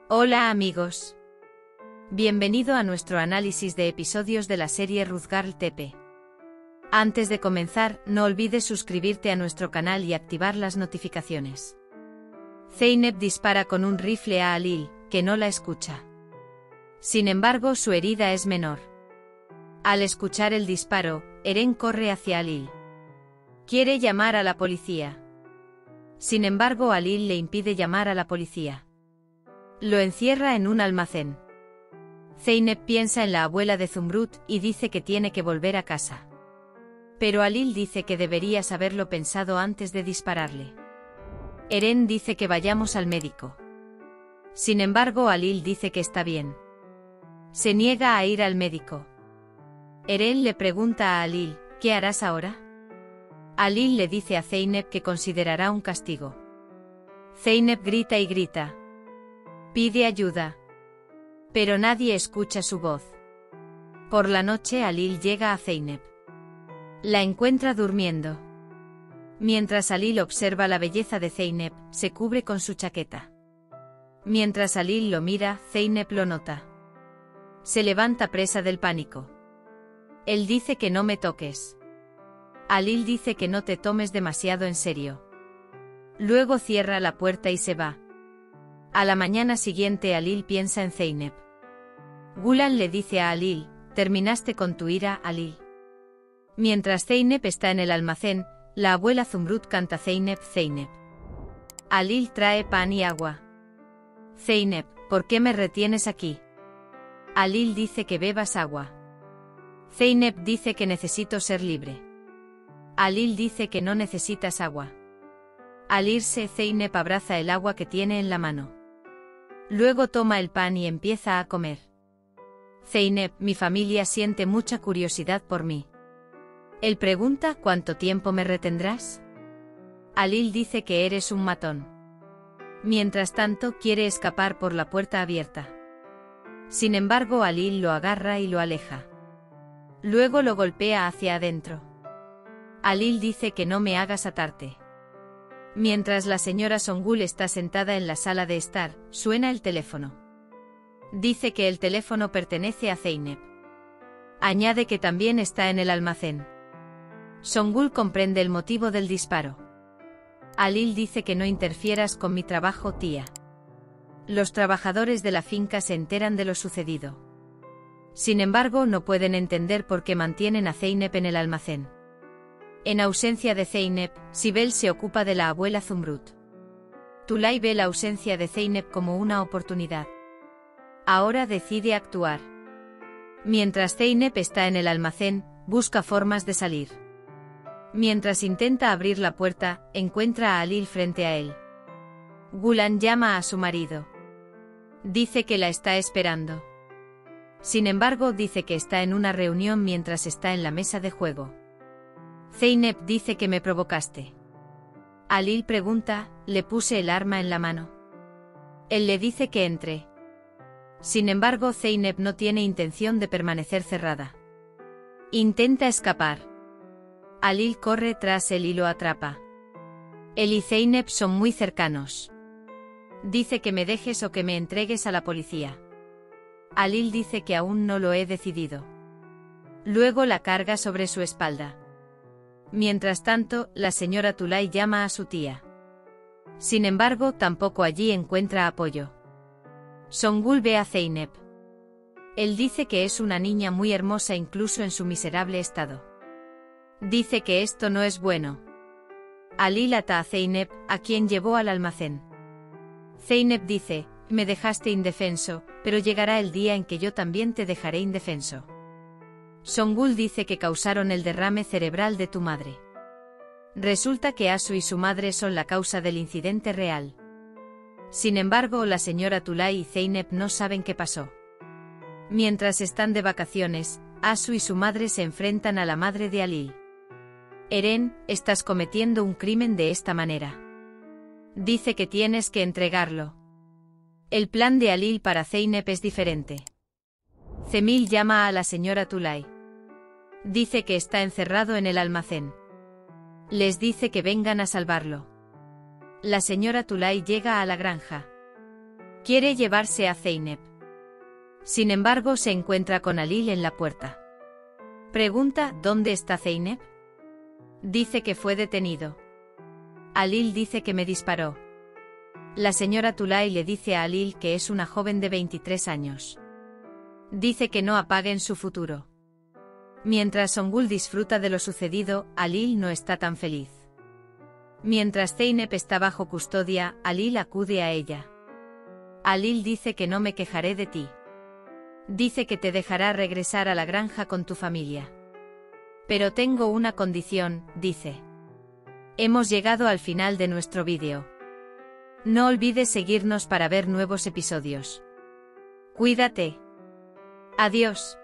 Hola amigos. Bienvenido a nuestro análisis de episodios de la serie Ruzgarl TP. Antes de comenzar, no olvides suscribirte a nuestro canal y activar las notificaciones. Zeynep dispara con un rifle a Halil, que no la escucha. Sin embargo, su herida es menor. Al escuchar el disparo, Eren corre hacia Halil. Quiere llamar a la policía. Sin embargo, Halil le impide llamar a la policía. Lo encierra en un almacén. Zeynep piensa en la abuela de Zumrud y dice que tiene que volver a casa. Pero Halil dice que deberías haberlo pensado antes de dispararle. Eren dice que vayamos al médico. Sin embargo, Halil dice que está bien. Se niega a ir al médico. Eren le pregunta a Halil, ¿qué harás ahora? Halil le dice a Zeynep que considerará un castigo. Zeynep grita y grita. Pide ayuda. Pero nadie escucha su voz. Por la noche Halil llega a Zeynep. La encuentra durmiendo. Mientras Halil observa la belleza de Zeynep, se cubre con su chaqueta. Mientras Halil lo mira, Zeynep lo nota. Se levanta presa del pánico. Él dice que no me toques. Halil dice que no te tomes demasiado en serio. Luego cierra la puerta y se va. A la mañana siguiente Halil piensa en Zeynep. Gulan le dice a Halil, terminaste con tu ira, Halil. Mientras Zeynep está en el almacén, la abuela Zumrud canta Zeynep, Zeynep. Halil trae pan y agua. Zeynep, ¿por qué me retienes aquí? Halil dice que bebas agua. Zeynep dice que necesito ser libre. Halil dice que no necesitas agua. Al irse, Zeynep abraza el agua que tiene en la mano. Luego toma el pan y empieza a comer. Zeynep, mi familia siente mucha curiosidad por mí. Él pregunta, ¿cuánto tiempo me retendrás? Halil dice que eres un matón. Mientras tanto, quiere escapar por la puerta abierta. Sin embargo, Halil lo agarra y lo aleja. Luego lo golpea hacia adentro. Halil dice que no me hagas atarte. Mientras la señora Songul está sentada en la sala de estar, suena el teléfono. Dice que el teléfono pertenece a Zeynep. Añade que también está en el almacén. Songul comprende el motivo del disparo. Halil dice que no interfieras con mi trabajo, tía. Los trabajadores de la finca se enteran de lo sucedido. Sin embargo, no pueden entender por qué mantienen a Zeynep en el almacén. En ausencia de Zeynep, Sibel se ocupa de la abuela Zumrud. Tulay ve la ausencia de Zeynep como una oportunidad. Ahora decide actuar. Mientras Zeynep está en el almacén, busca formas de salir. Mientras intenta abrir la puerta, encuentra a Halil frente a él. Gulan llama a su marido. Dice que la está esperando. Sin embargo, dice que está en una reunión mientras está en la mesa de juego. Zeynep dice que me provocaste. Halil pregunta, le puse el arma en la mano. Él le dice que entre. Sin embargo, Zeynep no tiene intención de permanecer cerrada. Intenta escapar. Halil corre tras él y lo atrapa. Él y Zeynep son muy cercanos. Dice que me dejes o que me entregues a la policía. Halil dice que aún no lo he decidido. Luego la carga sobre su espalda. Mientras tanto, la señora Tulay llama a su tía. Sin embargo, tampoco allí encuentra apoyo. Songul ve a Zeynep. Él dice que es una niña muy hermosa incluso en su miserable estado. Dice que esto no es bueno. Halil ata a Zeynep, a quien llevó al almacén. Zeynep dice, me dejaste indefenso, pero llegará el día en que yo también te dejaré indefenso. Songul dice que causaron el derrame cerebral de tu madre. Resulta que Asu y su madre son la causa del incidente real. Sin embargo, la señora Tulay y Zeynep no saben qué pasó. Mientras están de vacaciones, Asu y su madre se enfrentan a la madre de Halil. Eren, estás cometiendo un crimen de esta manera. Dice que tienes que entregarlo. El plan de Halil para Zeynep es diferente. Zemil llama a la señora Tulay. Dice que está encerrado en el almacén. Les dice que vengan a salvarlo. La señora Tulay llega a la granja. Quiere llevarse a Zeynep. Sin embargo, se encuentra con Halil en la puerta. Pregunta, ¿dónde está Zeynep? Dice que fue detenido. Halil dice que me disparó. La señora Tulay le dice a Halil que es una joven de 23 años. Dice que no apaguen su futuro. Mientras Songül disfruta de lo sucedido, Halil no está tan feliz. Mientras Zeynep está bajo custodia, Halil acude a ella. Halil dice que no me quejaré de ti. Dice que te dejará regresar a la granja con tu familia. Pero tengo una condición, dice. Hemos llegado al final de nuestro vídeo. No olvides seguirnos para ver nuevos episodios. Cuídate. Adiós.